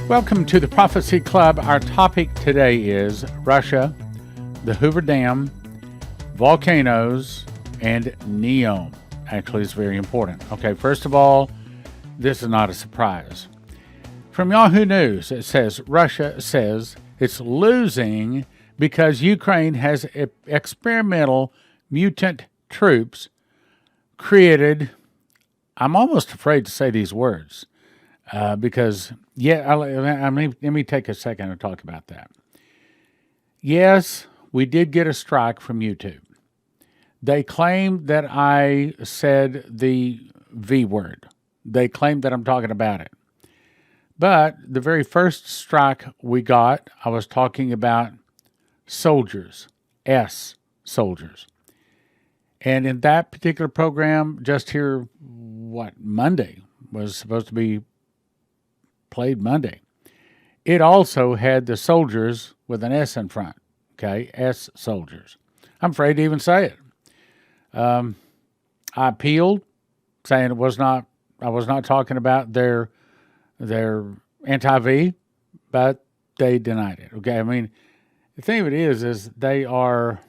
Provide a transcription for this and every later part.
Welcome to the Prophecy Club. Our topic today is Russia, the Hoover Dam, volcanoes, and NEOM. Actually, it's very important. Okay, first of all, this is not a surprise. From Yahoo News, it says Russia says it's losing because Ukraine has experimental mutant troops created. I'm almost afraid to say these words because, let me take a second to talk about that. Yes, we did get a strike from YouTube. They claim that I said the V word. They claim that I'm talking about it. But the very first strike we got, I was talking about soldiers, soldiers. And in that particular program, just here, Monday, was supposed to be played Monday. It also had the soldiers with an S in front, okay, S soldiers. I'm afraid to even say it. I appealed, saying I was not talking about their anti-V, but they denied it, okay? I mean, the thing of it is they are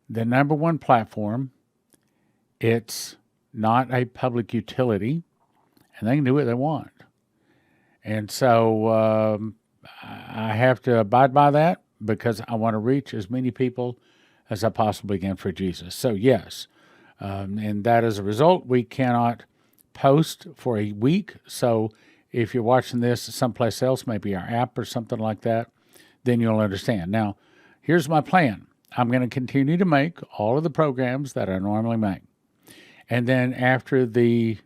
the number one platform. It's not a public utility, and they can do what they want. And so I have to abide by that because I want to reach as many people as I possibly can for Jesus. So yes, and that as a result, we cannot post for a week. So if you're watching this someplace else, maybe our app or something like that, then you'll understand. Now, here's my plan. I'm going to continue to make all of the programs that I normally make. And then after the,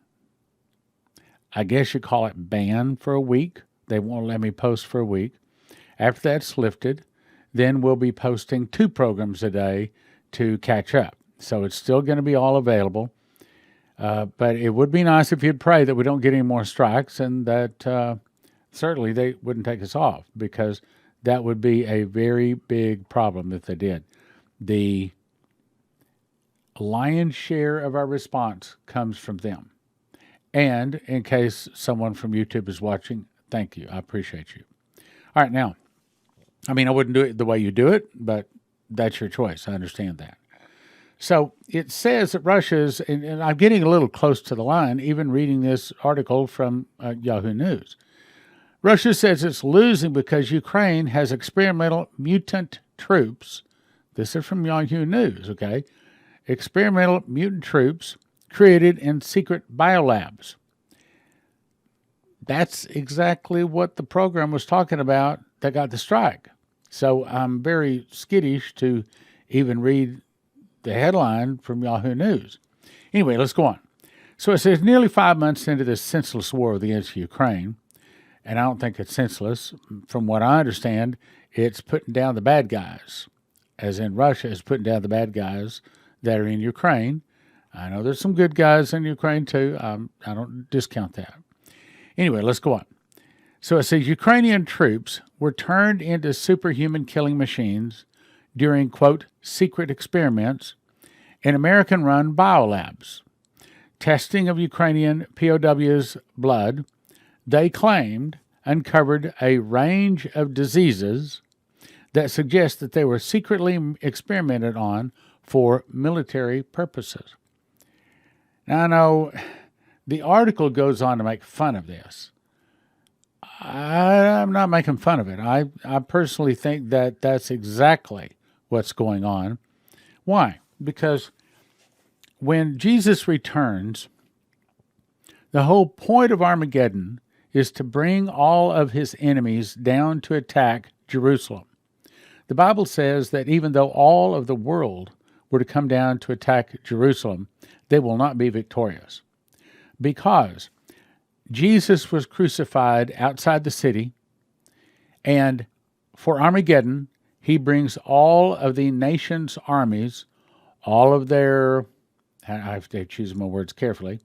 I guess you call it ban for a week, they won't let me post for a week. After that's lifted, then we'll be posting 2 programs a day to catch up. So it's still going to be all available. But it would be nice if you'd pray that we don't get any more strikes and that certainly they wouldn't take us off, because that would be a very big problem if they did. The lion's share of our response comes from them. And in case someone from YouTube is watching, thank you. I appreciate you. All right, now, I wouldn't do it the way you do it, but that's your choice. I understand that. So it says that Russia's, and I'm getting a little close to the line, even reading this article from Yahoo News. Russia says it's losing because Ukraine has experimental mutant troops. This is from Yahoo News, okay? Experimental mutant troops created in secret biolabs. That's exactly what the program was talking about that got the strike. So I'm very skittish to even read the headline from Yahoo News. Anyway, let's go on. So it says nearly 5 months into this senseless war against Ukraine, and I don't think it's senseless. From what I understand, it's putting down the bad guys, as in Russia is putting down the bad guys that are in Ukraine. I know there's some good guys in Ukraine too. I don't discount that. Anyway, let's go on. So it says Ukrainian troops were turned into superhuman killing machines during, quote, secret experiments in American-run biolabs. Testing of Ukrainian POWs' blood, they claimed, uncovered a range of diseases that suggest that they were secretly experimented on for military purposes. Now, I know the article goes on to make fun of this. I'm not making fun of it. I personally think that that's exactly what's going on. Why? Because when Jesus returns, the whole point of Armageddon is to bring all of his enemies down to attack Jerusalem. The Bible says that even though all of the world were to come down to attack Jerusalem, they will not be victorious, because Jesus was crucified outside the city, and for Armageddon, he brings all of the nation's armies, all of their, I have to choose my words carefully,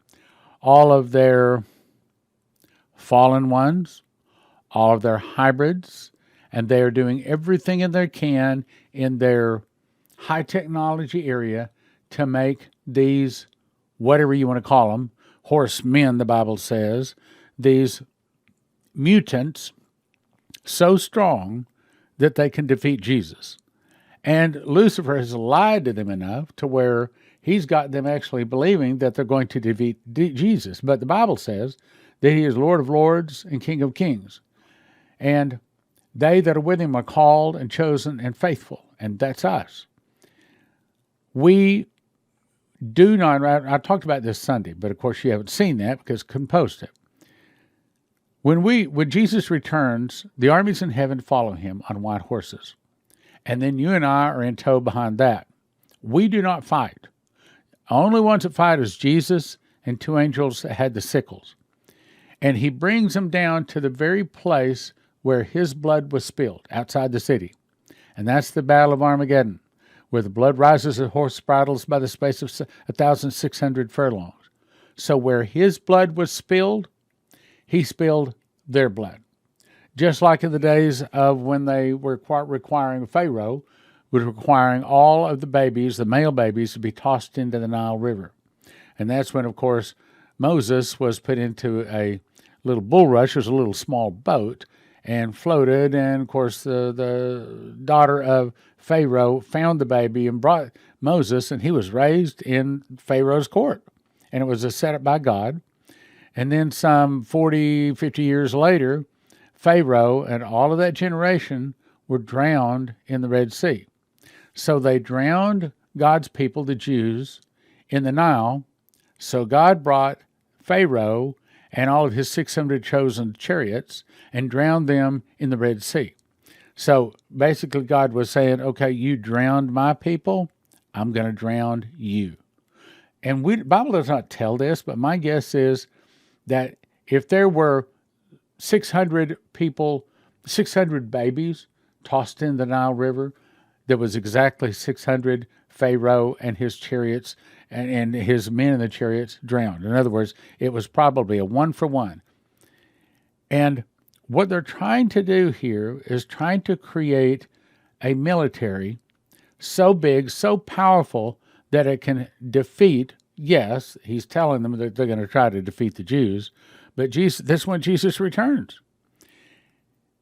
all of their fallen ones, all of their hybrids, and they are doing everything in they can in their high technology area to make these, whatever you want to call them, horsemen, the Bible says, these mutants so strong that they can defeat Jesus. And Lucifer has lied to them enough to where he's got them actually believing that they're going to defeat Jesus. But the Bible says that he is Lord of lords and King of kings. And they that are with him are called and chosen and faithful. And that's us. We do not, I talked about this Sunday, but of course you haven't seen that because I couldn't post it. When Jesus returns, the armies in heaven follow him on white horses. And then you and I are in tow behind that. We do not fight. Only ones that fight is Jesus and two angels that had the sickles. And he brings them down to the very place where his blood was spilled, outside the city. And that's the Battle of Armageddon, where the blood rises at horse bridles by the space of 1,600 furlongs. So where his blood was spilled, he spilled their blood. Just like in the days of when they were requiring Pharaoh, was requiring all of the babies, the male babies, to be tossed into the Nile River. And that's when, of course, Moses was put into a little bulrush, it was a little small boat, and floated. And, of course, the daughter of Pharaoh found the baby and brought Moses, and he was raised in Pharaoh's court. And it was a setup by God. And then some 40, 50 years later, Pharaoh and all of that generation were drowned in the Red Sea. So they drowned God's people, the Jews, in the Nile. So God brought Pharaoh and all of his 600 chosen chariots and drowned them in the Red Sea. So basically God was saying, okay, you drowned my people, I'm going to drown you. And the Bible does not tell this, but my guess is that if there were 600 people, 600 babies tossed in the Nile River, there was exactly 600 Pharaoh and his chariots and his men in the chariots drowned. In other words, it was probably a 1-for-1. And what they're trying to do here is trying to create a military so big, so powerful that it can defeat, yes, he's telling them that they're going to try to defeat the Jews, but this is when Jesus returns.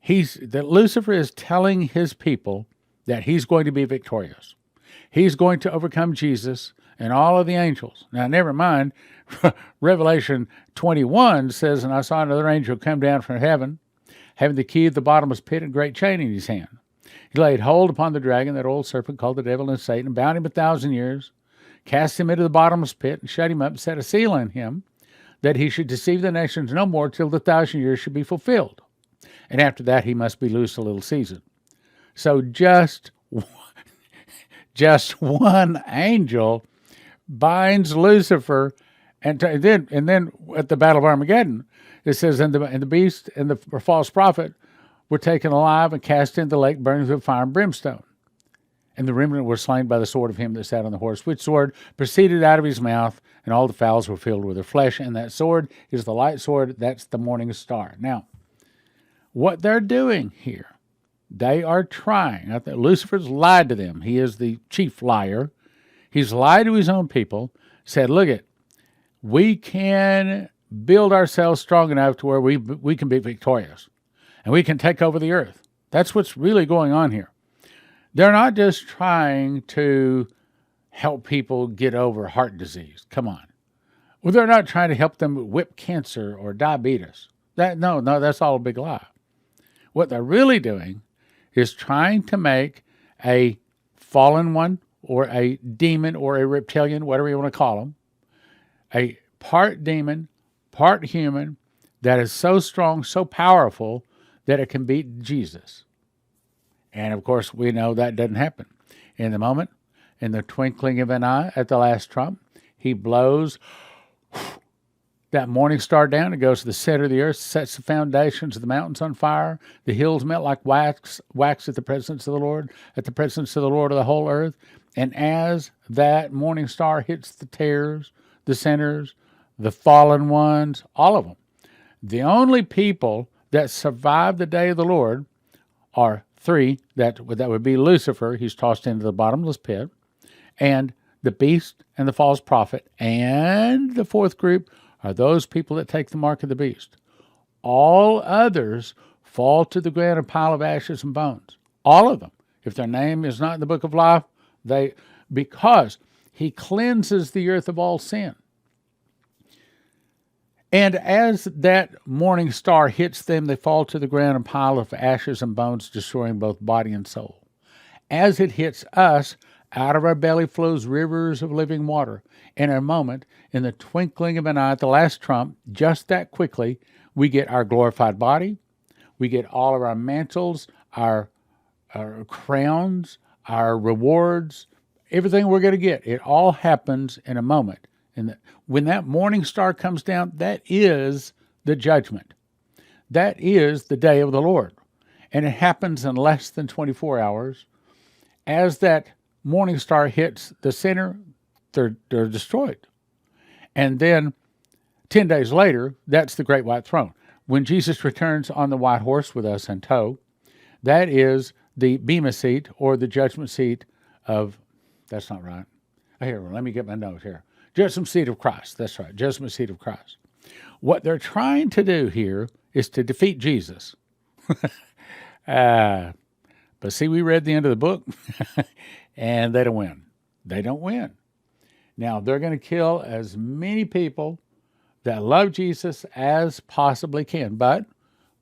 That Lucifer is telling his people that he's going to be victorious. He's going to overcome Jesus and all of the angels. Now, never mind, Revelation 21 says, and I saw another angel come down from heaven, having the key of the bottomless pit and a great chain in his hand. He laid hold upon the dragon, that old serpent called the devil and Satan, and bound him 1,000 years, cast him into the bottomless pit, and shut him up, and set a seal on him, that he should deceive the nations no more till the 1,000 years should be fulfilled. And after that, he must be loosed a little season. So just one angel binds Lucifer, and then at the Battle of Armageddon, it says, and the beast and the false prophet were taken alive and cast into the lake burning with fire and brimstone. And the remnant were slain by the sword of him that sat on the horse, which sword proceeded out of his mouth, and all the fowls were filled with their flesh. And that sword is the light sword, that's the morning star. Now, what they're doing here, they are trying. Lucifer's lied to them. He is the chief liar. He's lied to his own people, said, look we can build ourselves strong enough to where we can be victorious, and we can take over the earth. That's what's really going on here. They're not just trying to help people get over heart disease. Come on. Well, they're not trying to help them whip cancer or diabetes. No, that's all a big lie. What they're really doing is trying to make a fallen one or a demon or a reptilian, whatever you want to call them, a part demon, part human that is so strong, so powerful that it can beat Jesus. And of course, we know that doesn't happen. In the moment, in the twinkling of an eye, at the last trump, he blows that morning star down. It goes to the center of the earth, sets the foundations of the mountains on fire. The hills melt like wax at the presence of the Lord, at the presence of the Lord of the whole earth. And as that morning star hits the tares, the sinners, the fallen ones, all of them, the only people that survive the day of the Lord are three. That would be Lucifer, he's tossed into the bottomless pit, and the beast and the false prophet, and the fourth group are those people that take the mark of the beast. All others fall to the ground, a pile of ashes and bones. All of them. If their name is not in the book of life, because he cleanses the earth of all sin. And as that morning star hits them, they fall to the ground, a pile of ashes and bones, destroying both body and soul. As it hits us, out of our belly flows rivers of living water. In a moment, in the twinkling of an eye, at the last trump, just that quickly, we get our glorified body, we get all of our mantles, our crowns, our rewards, everything we're going to get. It all happens in a moment. And when that morning star comes down, that is the judgment. That is the day of the Lord. And it happens in less than 24 hours. As that morning star hits the center, they're destroyed. And then 10 days later, that's the great white throne. When Jesus returns on the white horse with us in tow, that is the Bema seat, or the judgment seat of, that's not right. Here, let me get my note here. Judgment seat of Christ. That's right, judgment seat of Christ. What they're trying to do here is to defeat Jesus. But see, we read the end of the book, and they don't win. They don't win. Now, they're going to kill as many people that love Jesus as possibly can, but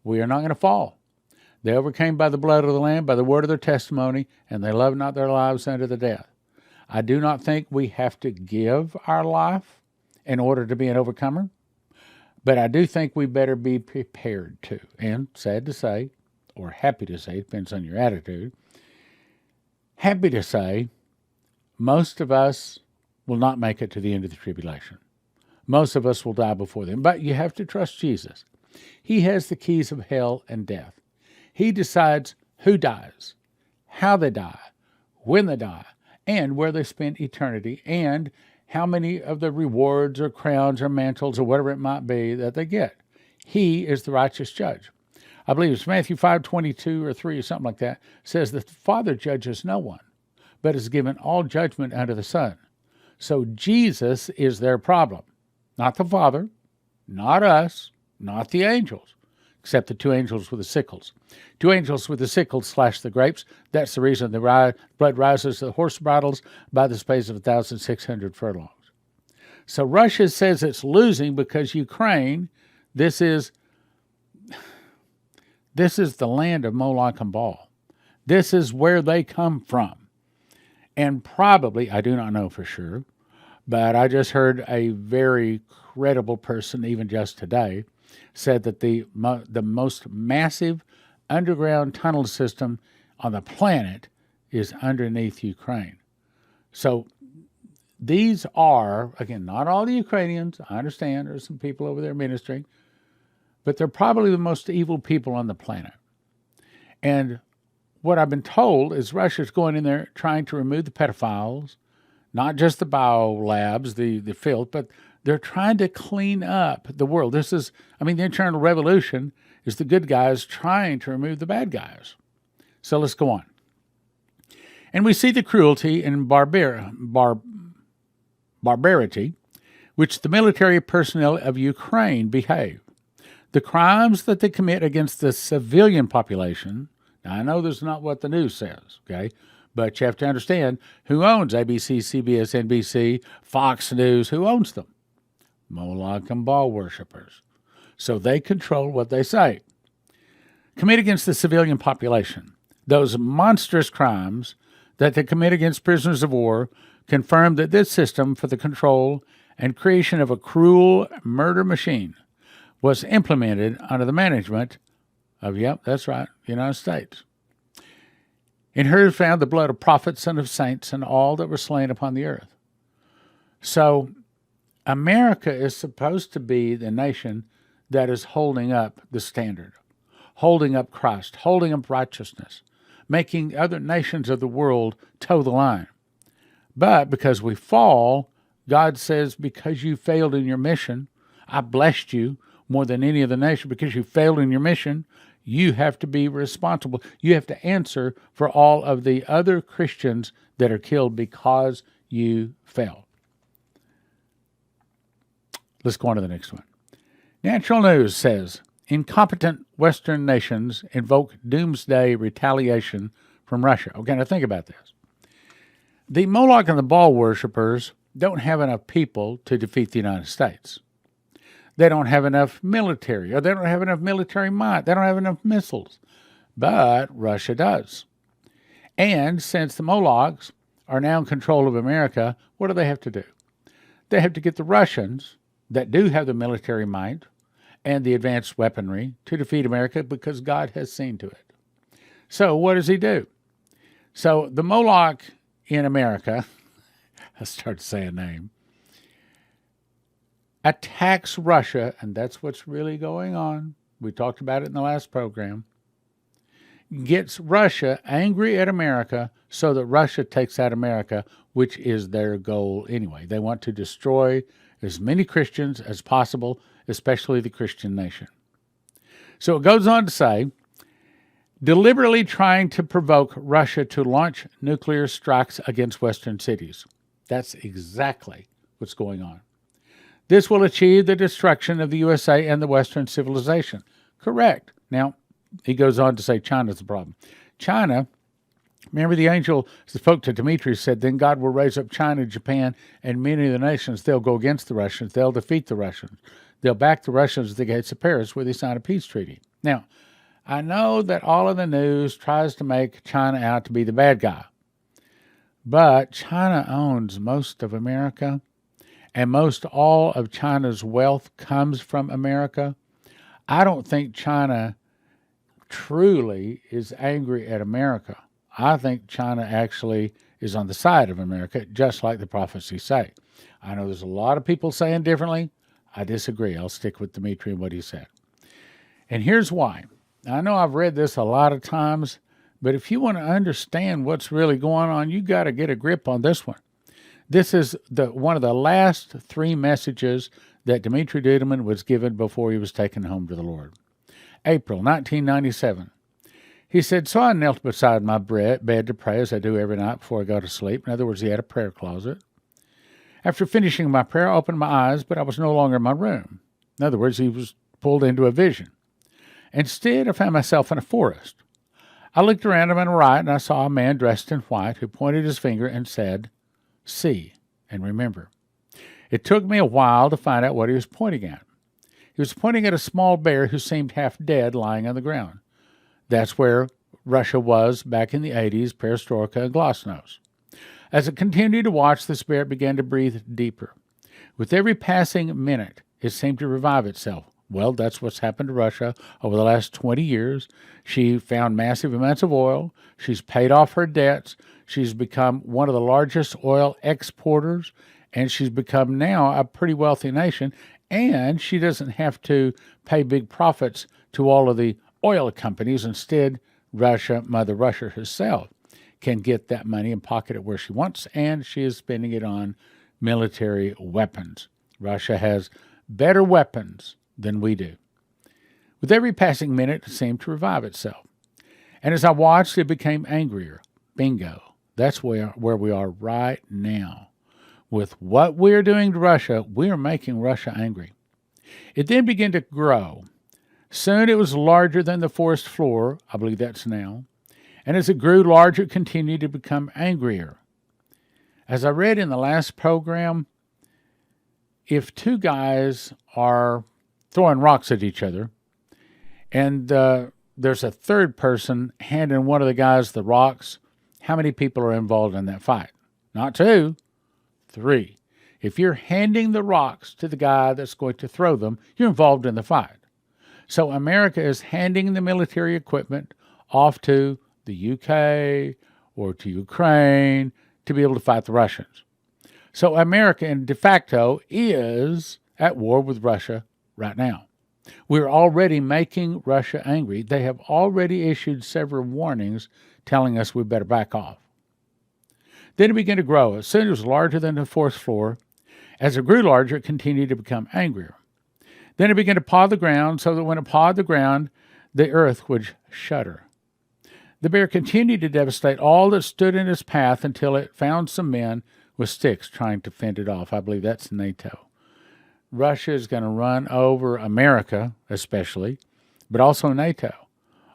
we are not going to fall. They overcame by the blood of the Lamb, by the word of their testimony, and they loved not their lives unto the death. I do not think we have to give our life in order to be an overcomer, but I do think we better be prepared to. And sad to say, or happy to say, depends on your attitude, happy to say, most of us will not make it to the end of the tribulation. Most of us will die before them, but you have to trust Jesus. He has the keys of hell and death. He decides who dies, how they die, when they die, and where they spend eternity, and how many of the rewards or crowns or mantles or whatever it might be that they get. He is the righteous judge. I believe it's Matthew 5:22 or 3 or something like that, says that the Father judges no one, but has given all judgment unto the Son. So Jesus is their problem, not the Father, not us, not the angels, except the two angels with the sickles. Two angels with the sickles slash the grapes. That's the reason the blood rises to the horse bridles by the space of 1,600 furlongs. So Russia says it's losing because Ukraine, this is the land of Moloch and Baal. This is where they come from. And probably, I do not know for sure, but I just heard a very credible person, even just today, said that the most massive underground tunnel system on the planet is underneath Ukraine. So these are, again, not all the Ukrainians. I understand there's some people over there ministering, but they're probably the most evil people on the planet. And what I've been told is Russia's going in there trying to remove the pedophiles, not just the biolabs, the filth, but they're trying to clean up the world. This is, the internal revolution is the good guys trying to remove the bad guys. So let's go on. And we see the cruelty and barbarity which the military personnel of Ukraine behave. The crimes that they commit against the civilian population. Now, I know this is not what the news says, okay? But you have to understand who owns ABC, CBS, NBC, Fox News, who owns them? Moloch and Baal Worshipers. So they control what they say. Commit against the civilian population. Those monstrous crimes that they commit against prisoners of war confirm that this system for the control and creation of a cruel murder machine was implemented under the management of, that's right, the United States. In her is found the blood of prophets and of saints and all that were slain upon the earth. So America is supposed to be the nation that is holding up the standard, holding up Christ, holding up righteousness, making other nations of the world toe the line. But because we fall, God says, because you failed in your mission, I blessed you more than any other nation. Because you failed in your mission, you have to be responsible. You have to answer for all of the other Christians that are killed because you failed. Let's go on to the next one. Natural News says, incompetent Western nations invoke Doomsday retaliation from Russia. Okay, now think about this. The Moloch and the Baal Worshipers don't have enough people to defeat the United States. They don't have enough military, or they don't have enough military might. They don't have enough missiles. But Russia does. And since the Molochs are now in control of America, what do they have to do? They have to get the Russians that do have the military might and the advanced weaponry to defeat America, because God has seen to it. So what does he do? So the Moloch in America, I started saying name, attacks Russia, and that's what's really going on. We talked about it in the last program. Gets Russia angry at America so that Russia takes out America, which is their goal anyway. They want to destroy as many Christians as possible, especially the Christian nation. So it goes on to say, deliberately trying to provoke Russia to launch nuclear strikes against Western cities. That's exactly what's going on. This will achieve the destruction of the USA and the Western civilization. Correct. Now, he goes on to say China's the problem. China, remember the angel spoke to Demetrius, said, then God will raise up China, Japan, and many of the nations. They'll go against the Russians. They'll defeat the Russians. They'll back the Russians at the gates of Paris, where they sign a peace treaty. Now, I know that all of the news tries to make China out to be the bad guy. But China owns most of America, and most all of China's wealth comes from America. I don't think China truly is angry at America. I think China actually is on the side of America, just like the prophecies say. I know there's a lot of people saying differently. I disagree. I'll stick with Dimitri and what he said. And here's why. I know I've read this a lot of times, but if you want to understand what's really going on, you got to get a grip on this one. This is one of the last three messages that Dimitri Duduman was given before he was taken home to the Lord. April 1997. He said, so I knelt beside my bed to pray, as I do every night before I go to sleep. In other words, he had a prayer closet. After finishing my prayer, I opened my eyes, but I was no longer in my room. In other words, he was pulled into a vision. Instead, I found myself in a forest. I looked around to my right, and I saw a man dressed in white who pointed his finger and said, see and remember. It took me a while to find out what he was pointing at. He was pointing at a small bear who seemed half dead lying on the ground. That's where Russia was back in the 80s, perestroika and glasnost. As I continued to watch, the spirit began to breathe deeper. With every passing minute, it seemed to revive itself. Well, that's what's happened to Russia over the last 20 years. She found massive amounts of oil. She's paid off her debts. She's become one of the largest oil exporters, and she's become now a pretty wealthy nation, and she doesn't have to pay big profits to all of the oil companies. Instead, Russia, Mother Russia herself, can get that money and pocket it where she wants, and she is spending it on military weapons. Russia has better weapons than we do. With every passing minute, it seemed to revive itself. And as I watched, it became angrier. Bingo. That's where we are right now. With what we're doing to Russia, we are making Russia angry. It then began to grow. Soon it was larger than the forest floor. I believe that's now. And as it grew larger, it continued to become angrier. As I read in the last program, if two guys are throwing rocks at each other, and there's a third person handing one of the guys the rocks, how many people are involved in that fight? Not two, three. If you're handing the rocks to the guy that's going to throw them, you're involved in the fight. So America is handing the military equipment off to the UK or to Ukraine to be able to fight the Russians. So America, in de facto, is at war with Russia right now. We're already making Russia angry. They have already issued several warnings telling us we better back off. Then it began to grow. As soon as it was larger than the forest floor, as it grew larger, it continued to become angrier. Then it began to paw the ground, so that when it pawed the ground, the earth would shudder. The bear continued to devastate all that stood in its path until it found some men with sticks trying to fend it off. I believe that's NATO. Russia is going to run over America, especially, but also NATO.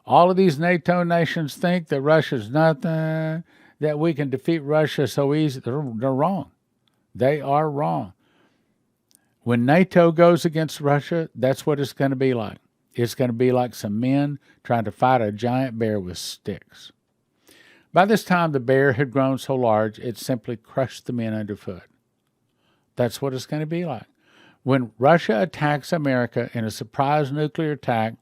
All of these NATO nations think that Russia's nothing, that we can defeat Russia so easy. They're wrong. They are wrong. When NATO goes against Russia, that's what it's going to be like. It's going to be like some men trying to fight a giant bear with sticks. By this time, the bear had grown so large, it simply crushed the men underfoot. That's what it's going to be like. When Russia attacks America in a surprise nuclear attack,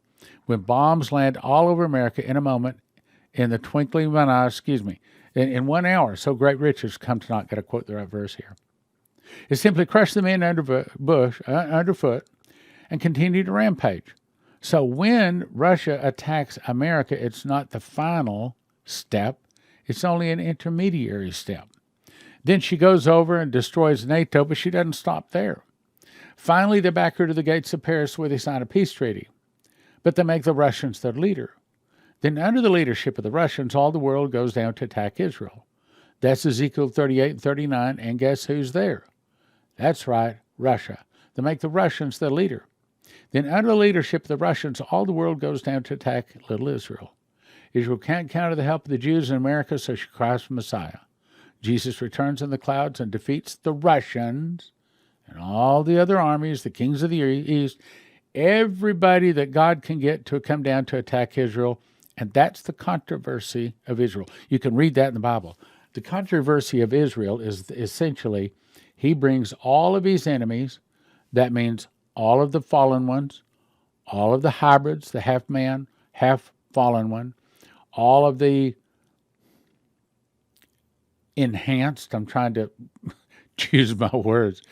when bombs land all over America in a moment, in the twinkling of an eye, in 1 hour, so great riches come to not. Got to quote the right verse here. It simply crushed the men underfoot and continue to rampage. So when Russia attacks America, it's not the final step. It's only an intermediary step. Then she goes over and destroys NATO, but she doesn't stop there. Finally, they back her to the gates of Paris where they sign a peace treaty. But they make the Russians their leader. Then under the leadership of the Russians, all the world goes down to attack Israel. That's Ezekiel 38 and 39, and guess who's there? That's right, Russia. They make the Russians their leader. Then under the leadership of the Russians, all the world goes down to attack little Israel. Israel can't count on the help of the Jews in America, so she cries for Messiah. Jesus returns in the clouds and defeats the Russians and all the other armies, the kings of the East, everybody that God can get to come down to attack Israel, and that's the controversy of Israel. You can read that in the Bible. The controversy of Israel is essentially he brings all of his enemies, that means all of the fallen ones, all of the hybrids, the half-man, half-fallen one, all of the enhanced, I'm trying to choose my words,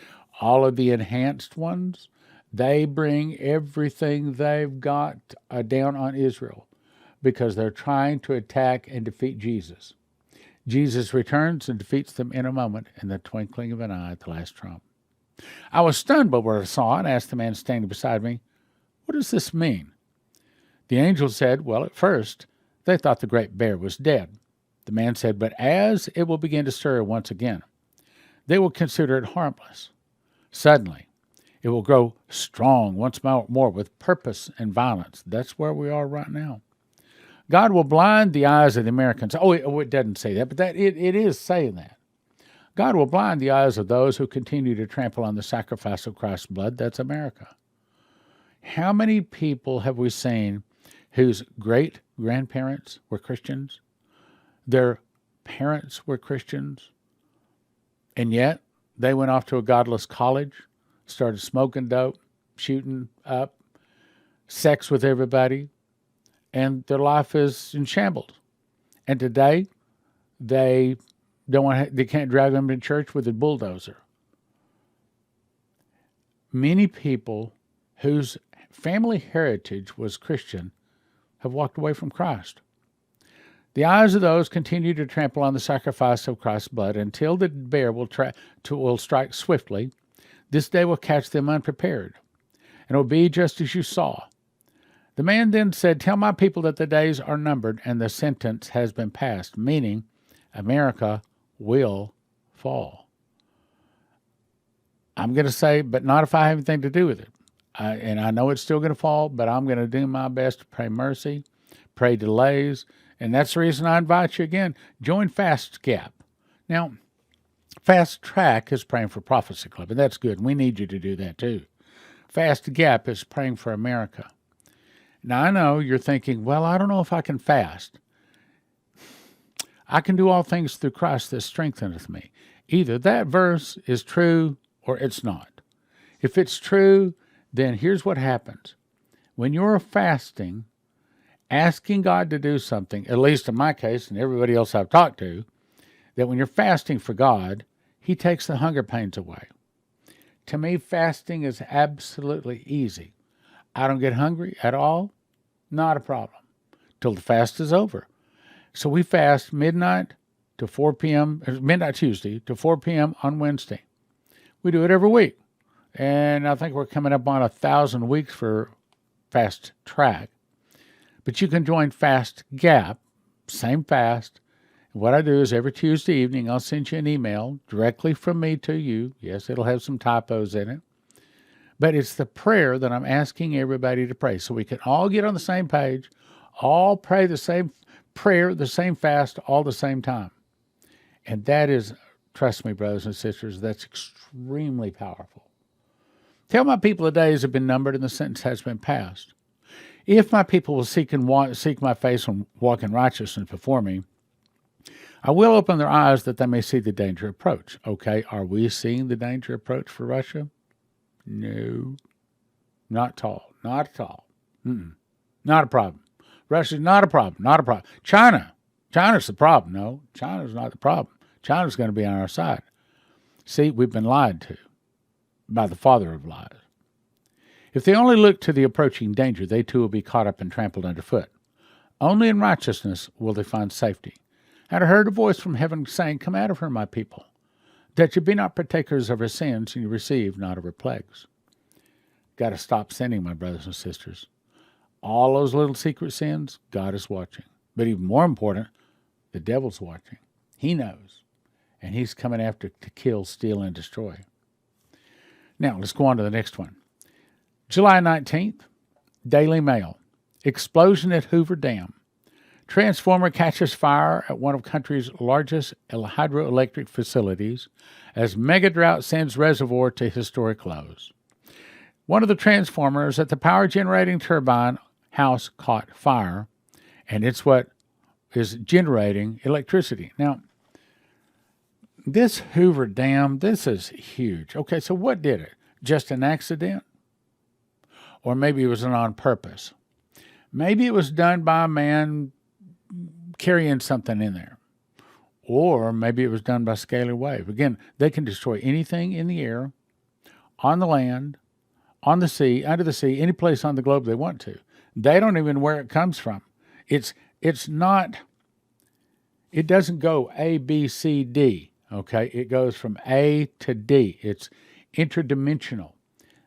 all of the enhanced ones, they bring everything they've got down on Israel because they're trying to attack and defeat Jesus. Jesus returns and defeats them in a moment, in the twinkling of an eye at the last trump. I was stunned by what I saw and asked the man standing beside me, "What does this mean?" The angel said, "Well, at first, they thought the great bear was dead." The man said, "But as it will begin to stir once again, they will consider it harmless. Suddenly, it will grow strong once more with purpose and violence." That's where we are right now. God will blind the eyes of the Americans. It doesn't say that, but it is saying that. God will blind the eyes of those who continue to trample on the sacrifice of Christ's blood. That's America. How many people have we seen whose great-grandparents were Christians? Their parents were Christians, and yet they went off to a godless college, started smoking dope, shooting up, sex with everybody, and their life is in shambles. And today, they can't drag them to church with a bulldozer. Many people whose family heritage was Christian have walked away from Christ. The eyes of those continue to trample on the sacrifice of Christ's blood until the bear will strike swiftly. This day will catch them unprepared, and it will be just as you saw. The man then said, "Tell my people that the days are numbered and the sentence has been passed," meaning America will fall. I'm going to say, but not if I have anything to do with it. And I know it's still going to fall, but I'm going to do my best to pray mercy, pray delays, and that's the reason I invite you again. Join Fast Gap. Now, Fast Track is praying for Prophecy Club, and that's good. And we need you to do that too. Fast Gap is praying for America. Now, I know you're thinking, well, I don't know if I can fast. I can do all things through Christ that strengtheneth me. Either that verse is true or it's not. If it's true, then here's what happens. When you're fasting, asking God to do something, at least in my case and everybody else I've talked to, that when you're fasting for God, He takes the hunger pains away. To me, fasting is absolutely easy. I don't get hungry at all, not a problem, till the fast is over. So we fast midnight to 4 p.m., midnight Tuesday to 4 p.m. on Wednesday. We do it every week. And I think we're coming up on 1,000 weeks for Fast Track. But you can join Fast Gap, same fast. And what I do is every Tuesday evening, I'll send you an email directly from me to you. Yes, it'll have some typos in it. But it's the prayer that I'm asking everybody to pray so we can all get on the same page, all pray the same prayer, the same fast, all the same time. And that is, trust me, brothers and sisters, that's extremely powerful. Tell my people the days have been numbered and the sentence has been passed. If my people will seek my face and walk in righteousness before me, I will open their eyes that they may see the danger approach. Okay, are we seeing the danger approach for Russia? No, not at all. Not at all. Not a problem. Russia's not a problem. Not a problem. China's the problem. No, China's not the problem. China's going to be on our side. See, we've been lied to by the father of lies. If they only look to the approaching danger, they too will be caught up and trampled underfoot. Only in righteousness will they find safety. And I heard a voice from heaven saying, "Come out of her, my people, that you be not partakers of her sins, and you receive not of her plagues." Got to stop sinning, my brothers and sisters. All those little secret sins, God is watching. But even more important, the devil's watching. He knows. And he's coming after to kill, steal, and destroy. Now, let's go on to the next one. July 19th, Daily Mail. Explosion at Hoover Dam. Transformer catches fire at one of country's largest hydroelectric facilities as mega drought sends reservoir to historic lows. One of the transformers at the power generating turbine house caught fire, and it's what is generating electricity. Now, this Hoover Dam, this is huge. Okay, so what did it? Just an accident? Or maybe it was on purpose. Maybe it was done by a man carrying something in there. Or maybe it was done by Scalar Wave. Again, they can destroy anything in the air, on the land, on the sea, under the sea, any place on the globe they want to. They don't even know where it comes from. It doesn't go A, B, C, D, okay? It goes from A to D. It's interdimensional.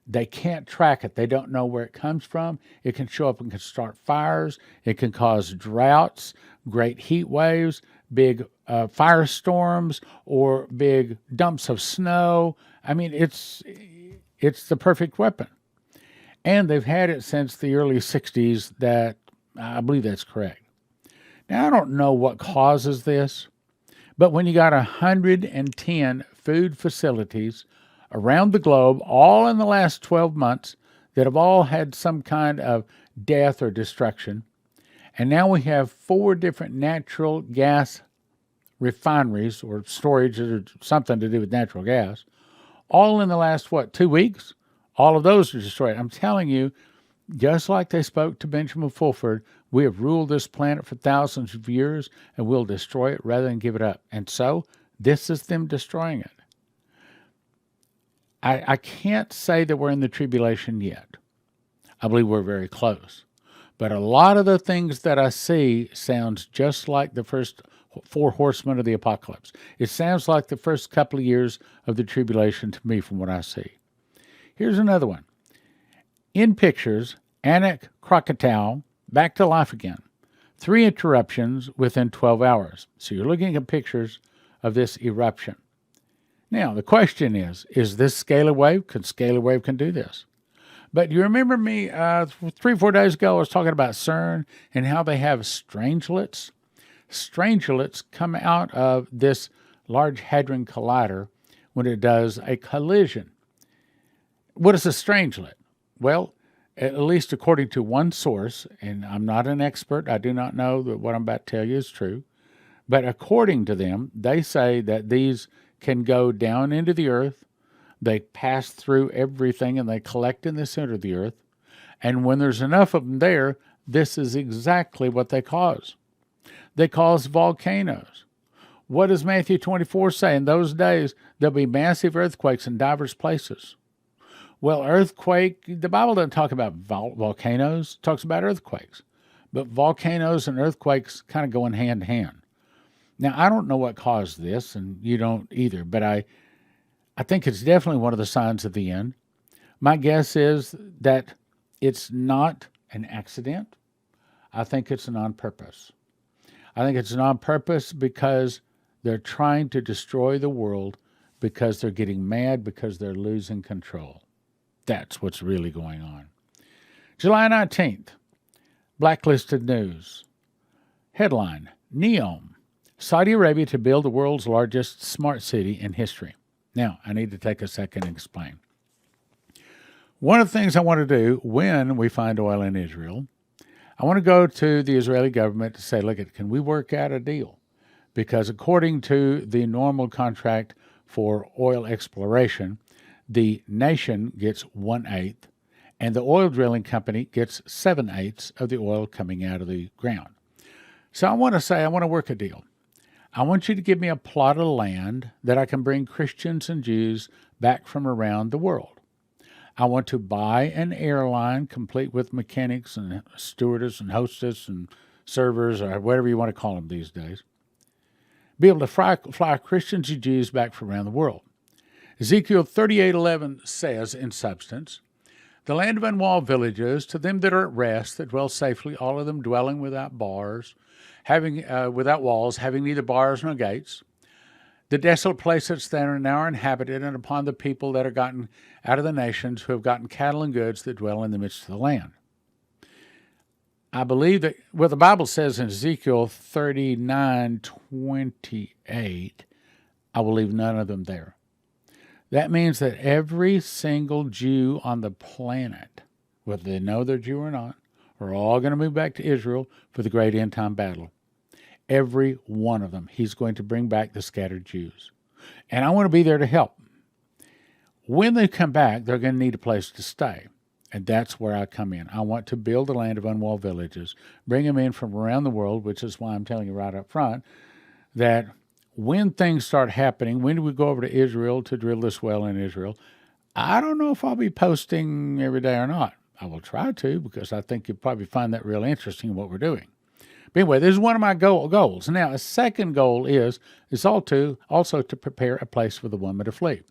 They can't track it. They don't know where it comes from. It can show up and can start fires. It can cause droughts, great heat waves, big firestorms, or big dumps of snow. I mean, it's the perfect weapon. And they've had it since the early 60s. That I believe that's correct. Now, I don't know what causes this, but when you got 110 food facilities around the globe, all in the last 12 months, that have all had some kind of death or destruction, and now we have 4 different natural gas refineries or storage or something to do with natural gas, all in the last, 2 weeks? All of those are destroyed. I'm telling you, just like they spoke to Benjamin Fulford, we have ruled this planet for thousands of years, and we'll destroy it rather than give it up. And so, this is them destroying it. I can't say that we're in the tribulation yet. I believe we're very close. But a lot of the things that I see sounds just like the first 4 horsemen of the apocalypse. It sounds like the first couple of years of the tribulation to me from what I see. Here's another one. In pictures, Anak Krakatua back to life again. 3 interruptions within 12 hours. So you're looking at pictures of this eruption. Now, the question is this Scalar Wave? Scalar Wave can do this? But you remember me 3-4 days ago, I was talking about CERN and how they have strangelets. Strangelets come out of this Large Hadron Collider when it does a collision. What is a strangelet? Well, at least according to one source, and I'm not an expert, I do not know that what I'm about to tell you is true, but according to them, they say that these can go down into the earth, they pass through everything, and they collect in the center of the earth, and when there's enough of them there, this is exactly what they cause. They cause volcanoes. What does Matthew 24 say? In those days, there'll be massive earthquakes in diverse places. Well, earthquake, the Bible doesn't talk about volcanoes, it talks about earthquakes. But volcanoes and earthquakes kind of go in hand to hand. Now, I don't know what caused this, and you don't either, but I think it's definitely one of the signs of the end. My guess is that it's not an accident. I think it's on purpose. I think it's on purpose because they're trying to destroy the world because they're getting mad because they're losing control. That's what's really going on. July 19th, Blacklisted News. Headline, NEOM, Saudi Arabia to build the world's largest smart city in history. Now, I need to take a second and explain. One of the things I want to do when we find oil in Israel, I want to go to the Israeli government to say, look, can we work out a deal? Because according to the normal contract for oil exploration, the nation gets 1/8, and the oil drilling company gets 7/8 of the oil coming out of the ground. So I want to work a deal. I want you to give me a plot of land that I can bring Christians and Jews back from around the world. I want to buy an airline complete with mechanics and stewardess and hostess and servers, or whatever you want to call them these days. Be able to fly Christians and Jews back from around the world. Ezekiel 38:11 says, in substance, the land of unwalled villages, to them that are at rest, that dwell safely, all of them dwelling without bars, without walls, having neither bars nor gates. The desolate places that are now inhabited, and upon the people that are gotten out of the nations, who have gotten cattle and goods that dwell in the midst of the land. I believe that what the Bible says in Ezekiel 39:28, I will leave none of them there. That means that every single Jew on the planet, whether they know they're Jew or not, are all going to move back to Israel for the great end time battle. Every one of them. He's going to bring back the scattered Jews. And I want to be there to help. When they come back, they're going to need a place to stay. And that's where I come in. I want to build a land of unwalled villages, bring them in from around the world, which is why I'm telling you right up front that when things start happening, when do we go over to Israel to drill this well in Israel? I don't know if I'll be posting every day or not. I will try to, because I think you'll probably find that real interesting, what we're doing. But anyway, this is one of my goals. Now, a second goal is also to prepare a place for the woman to flee.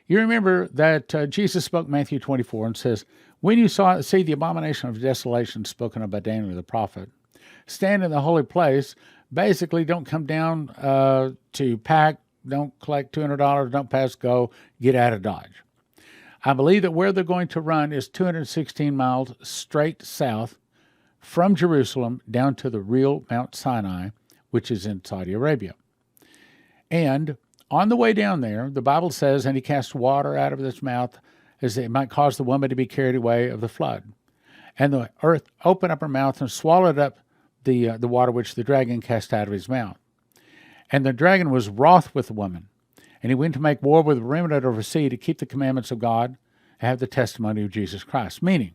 You remember that Jesus spoke Matthew 24 and says, when you see the abomination of desolation spoken of by Daniel the prophet, stand in the holy place. Basically, don't come down to pack, don't collect $200, don't pass go, get out of Dodge. I believe that where they're going to run is 216 miles straight south from Jerusalem down to the real Mount Sinai, which is in Saudi Arabia. And on the way down there, the Bible says, and he cast water out of his mouth as it might cause the woman to be carried away of the flood. And the earth opened up her mouth and swallowed up the water which the dragon cast out of his mouth. And the dragon was wroth with the woman, and he went to make war with the remnant of her seed to keep the commandments of God and have the testimony of Jesus Christ. Meaning,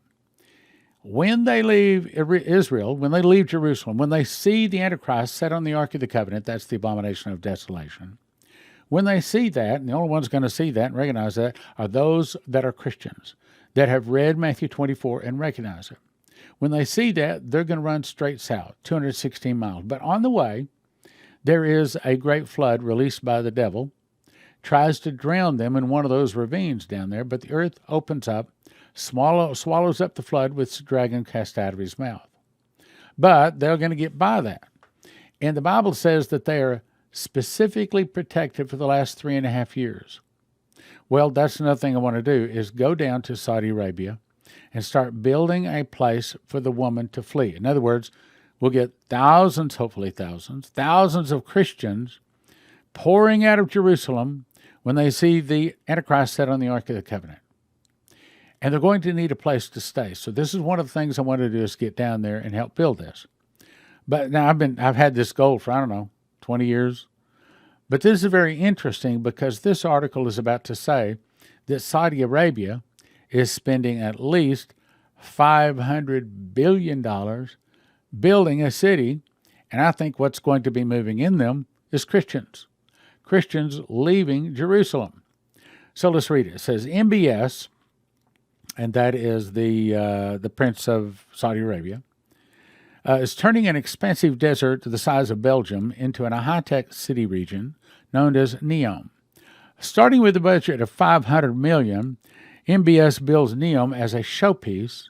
when they leave Israel, when they leave Jerusalem, when they see the Antichrist set on the Ark of the Covenant, that's the abomination of desolation. When they see that, and the only ones going to see that and recognize that are those that are Christians, that have read Matthew 24 and recognize it. When they see that, they're going to run straight south, 216 miles. But on the way, there is a great flood released by the devil, tries to drown them in one of those ravines down there, but the earth opens up, swallows up the flood with the dragon cast out of his mouth. But they're going to get by that. And the Bible says that they are specifically protected for the last 3.5 years. Well, that's another thing I want to do is go down to Saudi Arabia and start building a place for the woman to flee. In other words, we'll get thousands, hopefully thousands of Christians pouring out of Jerusalem when they see the Antichrist set on the Ark of the Covenant. And they're going to need a place to stay. So this is one of the things I want to do is get down there and help build this. But now I've had this goal for, 20 years. But this is very interesting because this article is about to say that Saudi Arabia is spending at least $500 billion building a city, and I think what's going to be moving in them is Christians leaving Jerusalem. So let's read it. It says MBS, and that is the Prince of Saudi Arabia, is turning an expansive desert the size of Belgium into a high-tech city region known as NEOM. Starting with a budget of $500 million, MBS builds NEOM as a showpiece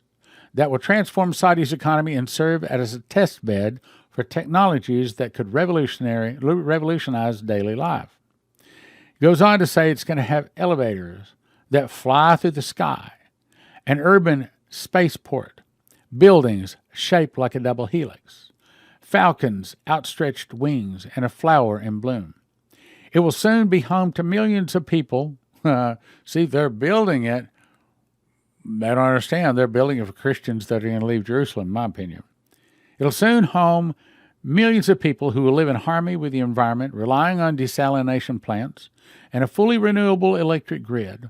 that will transform Saudi's economy and serve as a test bed for technologies that could revolutionize daily life. It goes on to say it's going to have elevators that fly through the sky, an urban spaceport, buildings shaped like a double helix, falcons, outstretched wings, and a flower in bloom. It will soon be home to millions of people. See, they're building it. They don't understand. They're building it for Christians that are going to leave Jerusalem, in my opinion. It'll soon home millions of people who will live in harmony with the environment, relying on desalination plants and a fully renewable electric grid.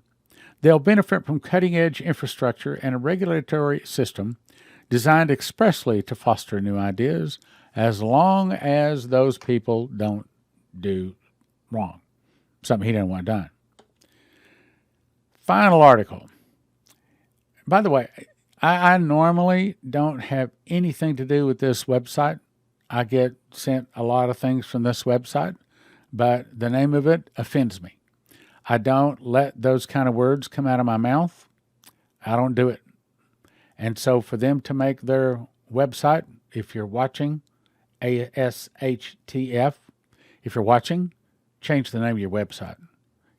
They'll benefit from cutting-edge infrastructure and a regulatory system designed expressly to foster new ideas, as long as those people don't do wrong, something he didn't want done. Final article. By the way, I normally don't have anything to do with this website. I get sent a lot of things from this website, but the name of it offends me. I don't let those kind of words come out of my mouth. I don't do it. And so for them to make their website, if you're watching, ASHTF, if you're watching, change the name of your website.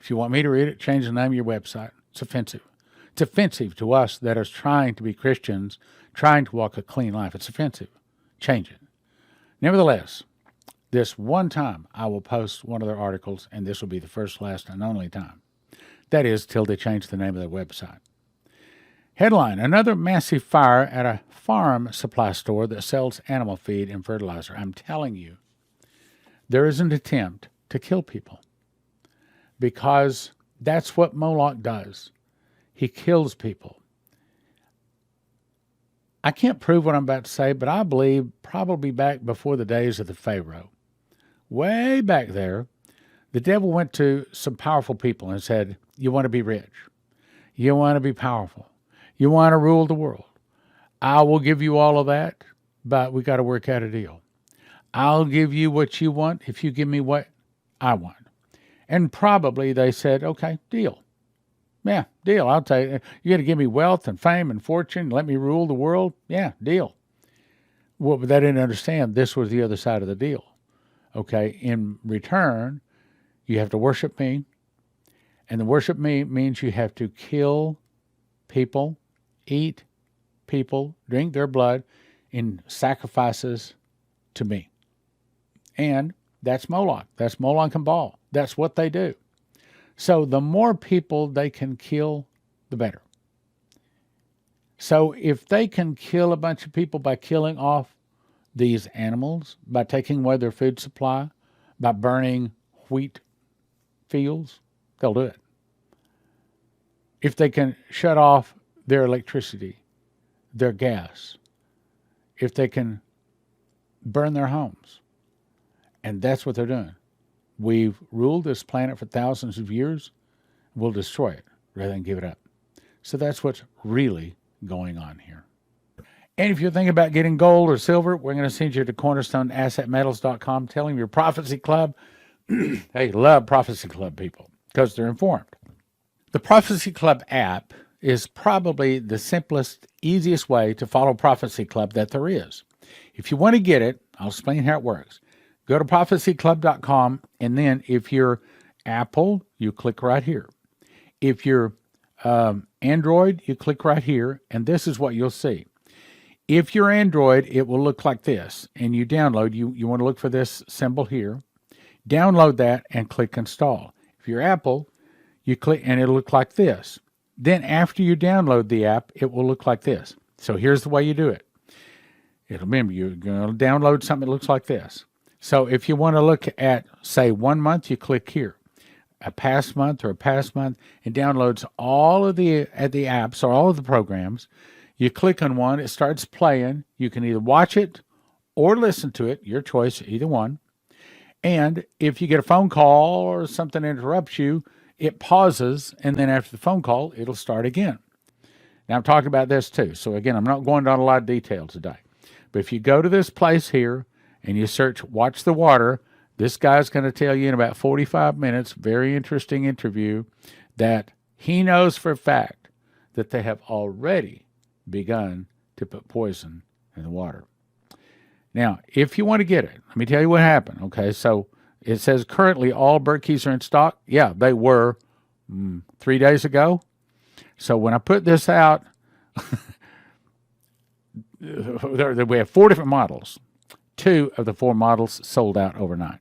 If you want me to read it, change the name of your website. It's offensive. It's offensive to us that are trying to be Christians, trying to walk a clean life. It's offensive. Change it. Nevertheless, this one time I will post one of their articles, and this will be the first, last, and only time. That is, till they change the name of their website. Headline, another massive fire at a farm supply store that sells animal feed and fertilizer. I'm telling you, there is an attempt to kill people because that's what Moloch does. He kills people. I can't prove what I'm about to say, but I believe probably back before the days of the Pharaoh, way back there, the devil went to some powerful people and said, you want to be rich. You want to be powerful. You want to rule the world. I will give you all of that, but we got to work out a deal. I'll give you what you want if you give me what I want. And probably they said, okay, deal. Yeah, deal. I'll tell you. You got to give me wealth and fame and fortune. Let me rule the world. Yeah, deal. Well, but they didn't understand this was the other side of the deal. Okay, in return, you have to worship me. And the worship me means you have to kill people, eat people, drink their blood in sacrifices to me. And that's Moloch. That's Moloch and Baal. That's what they do. So the more people they can kill, the better. So if they can kill a bunch of people by killing off these animals, by taking away their food supply, by burning wheat fields, they'll do it. If they can shut off their electricity, their gas, if they can burn their homes, and that's what they're doing. We've ruled this planet for thousands of years. We'll destroy it rather than give it up. So that's what's really going on here. And if you're thinking about getting gold or silver, we're going to send you to cornerstoneassetmetals.com. Tell them your Prophecy Club. Hey, love Prophecy Club people because they're informed. The Prophecy Club app is probably the simplest, easiest way to follow Prophecy Club that there is. If you want to get it, I'll explain how it works. Go to prophecyclub.com, and then if you're Apple, you click right here. If you're Android, you click right here, and this is what you'll see. If you're Android, it will look like this, and you download. You want to look for this symbol here. Download that and click Install. If you're Apple, you click, and it'll look like this. Then after you download the app, it will look like this. So here's the way you do it. Remember, you're going to download something that looks like this. So if you want to look at, say, 1 month, you click here. A past month or a past month, it downloads all of the apps or all of the programs. You click on one, it starts playing. You can either watch it or listen to it, your choice, either one. And if you get a phone call or something interrupts you, it pauses, and then after the phone call, it'll start again. Now, I'm talking about this too. So again, I'm not going down a lot of detail today. But if you go to this place here and you search Watch the Water, this guy's going to tell you in about 45 minutes, very interesting interview, that he knows for a fact that they have already begun to put poison in the water. Now, if you want to get it, let me tell you what happened. Okay, so it says currently all bird keys are in stock. Yeah, they were 3 days ago. So when I put this out, we have 4 different models. 2 of the 4 models sold out overnight.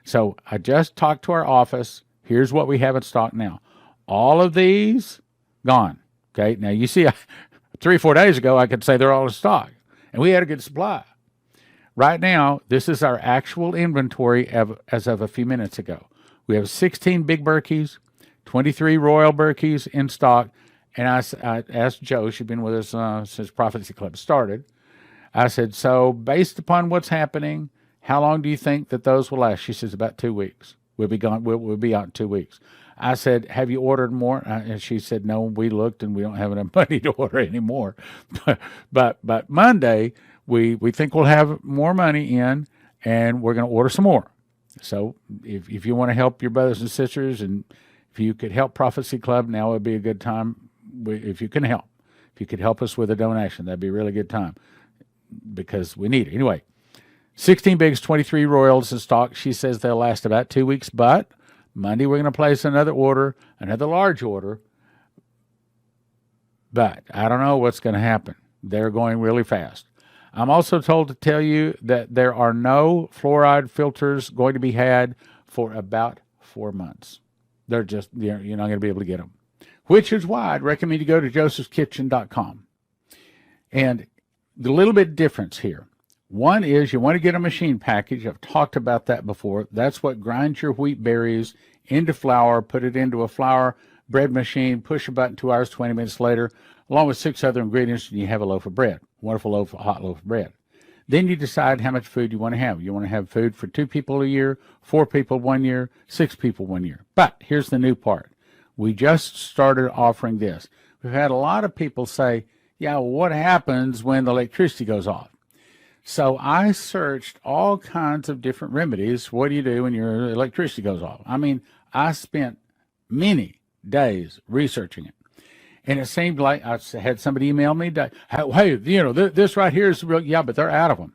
So I just talked to our office. Here's what we have in stock now. All of these gone. Okay. Now you see, 3 or 4 days ago, I could say they're all in stock, and we had a good supply. Right now, this is our actual inventory as of a few minutes ago. We have 16 big Berkeys, 23 Royal Berkeys in stock. And I asked Jo, she'd been with us since Prophecy Club started. I said, so based upon what's happening, how long do you think that those will last? She says, about 2 weeks. We'll be gone. We'll be out in 2 weeks. I said, have you ordered more? And she said, no, we looked and we don't have enough money to order anymore. But Monday, we think we'll have more money in, and we're going to order some more. So if you want to help your brothers and sisters, and if you could help Prophecy Club, now would be a good time. If you can help. If you could help us with a donation, that'd be a really good time, because we need it. Anyway, 16 bigs, 23 Royals in stock. She says they'll last about 2 weeks, but Monday we're going to place another order, another large order. But I don't know what's going to happen. They're going really fast. I'm also told to tell you that there are no fluoride filters going to be had for about 4 months. You're not going to be able to get them, which is why I'd recommend you go to josephskitchen.com. And the little bit difference here. One is you want to get a machine package. I've talked about that before. That's what grinds your wheat berries into flour, put it into a flour bread machine, push a button, 2 hours, 20 minutes later, along with 6 other ingredients, and you have a loaf of bread. Wonderful hot loaf of bread. Then you decide how much food you want to have. You want to have food for 2 people a year, 4 people 1 year, 6 people 1 year. But here's the new part. We just started offering this. We've had a lot of people say, yeah, well, what happens when the electricity goes off? So I searched all kinds of different remedies. What do you do when your electricity goes off? I mean, I spent many days researching it. And it seemed like I had somebody email me, hey, this right here is real. Yeah, but they're out of them.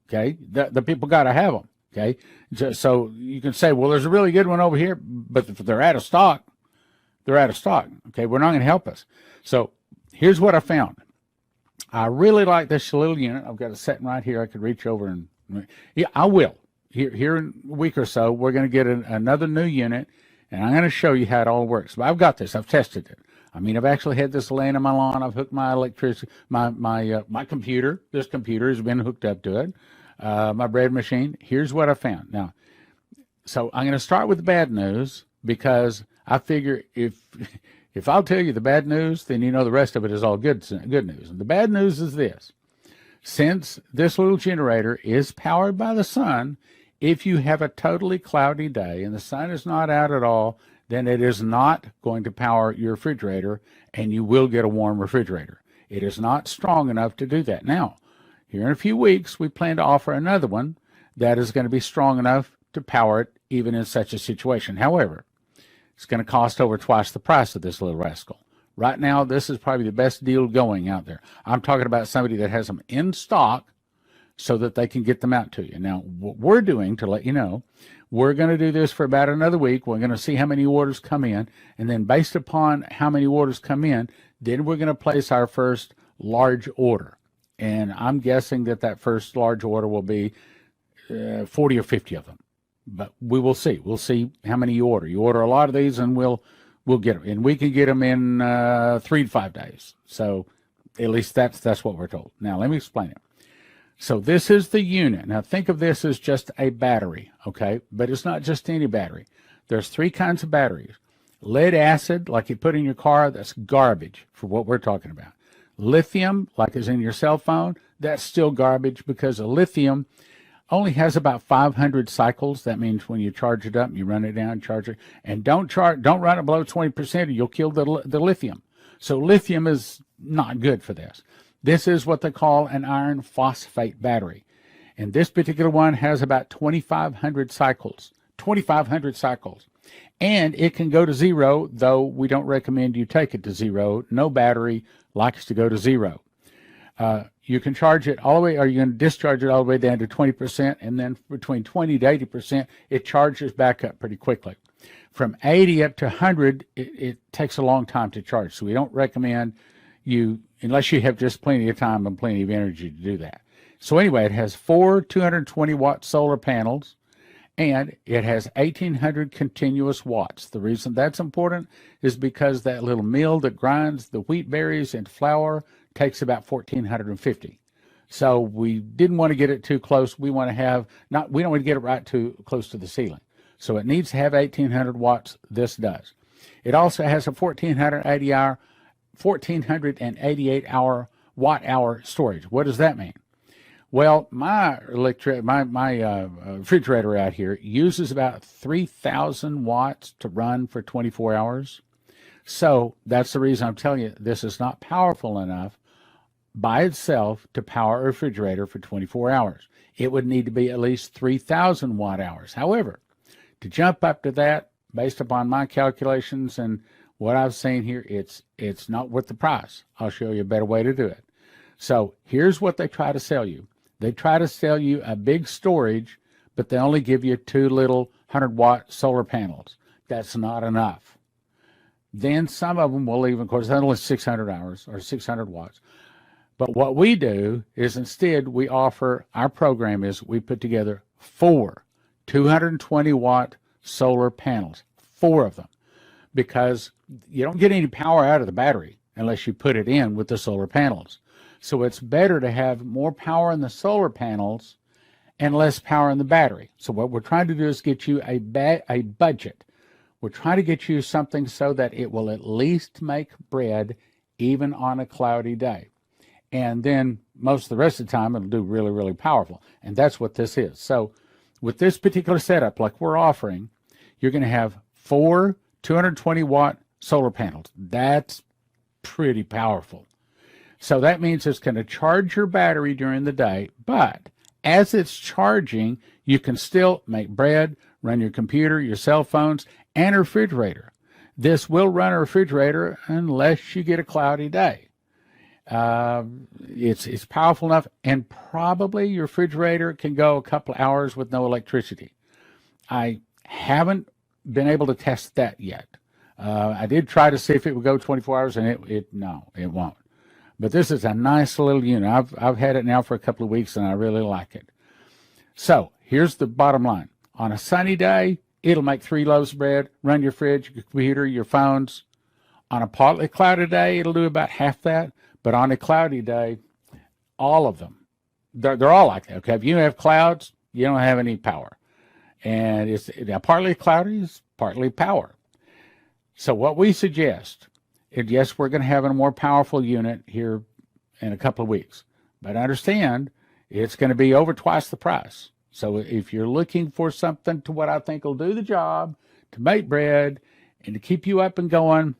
Okay. The people got to have them. Okay. So you can say, well, there's a really good one over here, but if they're out of stock, they're out of stock. Okay. We're not going to help us. So here's what I found. I really like this little unit. I've got it sitting right here. I could reach over and, yeah, I will. Here in a week or so, we're going to get another new unit, and I'm going to show you how it all works. But I've got this. I've tested it. I mean, I've actually had this laying on my lawn. I've hooked my electricity, my computer. This computer has been hooked up to it. My bread machine. Here's what I found. Now, so I'm going to start with the bad news, because I figure if I'll tell you the bad news, then you know the rest of it is all good news. And the bad news is this. Since this little generator is powered by the sun, if you have a totally cloudy day and the sun is not out at all, then it is not going to power your refrigerator, and you will get a warm refrigerator. It is not strong enough to do that. Now, here in a few weeks, we plan to offer another one that is going to be strong enough to power it even in such a situation. However, it's going to cost over twice the price of this little rascal. Right now, this is probably the best deal going out there. I'm talking about somebody that has them in stock so that they can get them out to you. Now, what we're doing, to let you know, we're going to do this for about another week. We're going to see how many orders come in, and then based upon how many orders come in, then we're going to place our first large order. And I'm guessing that first large order will be 40 or 50 of them. But we will see. We'll see how many you order. You order a lot of these, and we'll get them. And we can get them in 3 to 5 days. So at least that's what we're told. Now, let me explain it. So this is the unit. Now, think of this as just a battery, okay? But it's not just any battery. There's 3 kinds of batteries. Lead acid, like you put in your car, that's garbage for what we're talking about. Lithium, like is in your cell phone, that's still garbage, because a lithium only has about 500 cycles. That means when you charge it up, you run it down, charge it, and don't run it below 20%, or you'll kill the lithium. So lithium is not good for this. This is what they call an iron phosphate battery. And this particular one has about 2,500 cycles. 2,500 cycles. And it can go to 0, though we don't recommend you take it to 0. No battery likes to go to 0. You can charge it all the way, or you can discharge it all the way down to 20%, and then between 20 to 80%, it charges back up pretty quickly. From 80 up to 100, it takes a long time to charge. So we don't recommend unless you have just plenty of time and plenty of energy to do that. So anyway, it has 4 220-watt solar panels, and it has 1,800 continuous watts. The reason that's important is because that little mill that grinds the wheat berries into flour takes about 1,450. So we didn't want to get it too close. We want to have we don't want to get it right too close to the ceiling. So it needs to have 1,800 watts. This does. It also has a 1,488 watt-hour storage. What does that mean? Well, my refrigerator out here uses about 3,000 watts to run for 24 hours. So that's the reason I'm telling you this is not powerful enough by itself to power a refrigerator for 24 hours. It would need to be at least 3,000 watt hours. However, to jump up to that, based upon my calculations and what I've seen here, it's not worth the price. I'll show you a better way to do it. So here's what they try to sell you. They try to sell you a big storage, but they only give you 2 little 100-watt solar panels. That's not enough. Then some of them will even, of course, that's only 600 hours or 600 watts. But what we do is instead we offer, our program is we put together 4 220-watt solar panels, 4 of them, because you don't get any power out of the battery unless you put it in with the solar panels. So it's better to have more power in the solar panels and less power in the battery. So what we're trying to do is get you a budget. We're trying to get you something so that it will at least make bread even on a cloudy day. And then most of the rest of the time it'll do really, really powerful. And that's what this is. So with this particular setup, like we're offering, you're going to have 4 220-watt solar panels. That's pretty powerful. So that means it's going to charge your battery during the day, but as it's charging, you can still make bread, run your computer, your cell phones, and a refrigerator. This will run a refrigerator unless you get a cloudy day. It's powerful enough, and probably your refrigerator can go a couple hours with no electricity. I haven't been able to test that yet. I did try to see if it would go 24 hours, and no, it won't. But this is a nice little unit. I've had it now for a couple of weeks, and I really like it. So here's the bottom line. On a sunny day, it'll make 3 loaves of bread, run your fridge, your computer, your phones. On a partly cloudy day, it'll do about half that. But on a cloudy day, all of them, they're all like that. Okay, if you have clouds, you don't have any power. And it's partly cloudy is partly power. So what we suggest, yes, we're going to have a more powerful unit here in a couple of weeks. But understand, it's going to be over twice the price. So if you're looking for something to what I think will do the job, to make bread, and to keep you up and going,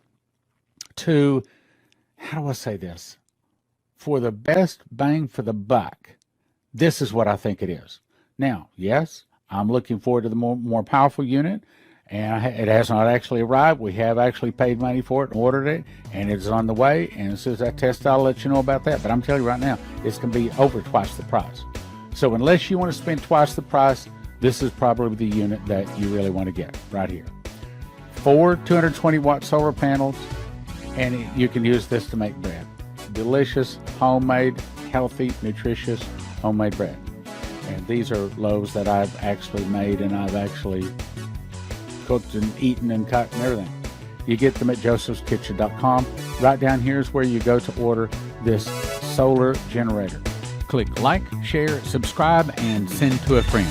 to, how do I say this? For the best bang for the buck, this is what I think it is. Now, yes, I'm looking forward to the more powerful unit, and it has not actually arrived. We have actually paid money for it and ordered it, and it's on the way. And as soon as I test, I'll let you know about that. But I'm telling you right now, it's going to be over twice the price. So unless you want to spend twice the price, this is probably the unit that you really want to get right here. 4 220-watt solar panels, and you can use this to make bread. Delicious, homemade, healthy, nutritious, homemade bread. And these are loaves that I've actually made, and I've actually cooked and eaten and cut and everything. You get them at josephskitchen.com. Right down here is where you go to order this solar generator. Click like, share, subscribe, and send to a friend.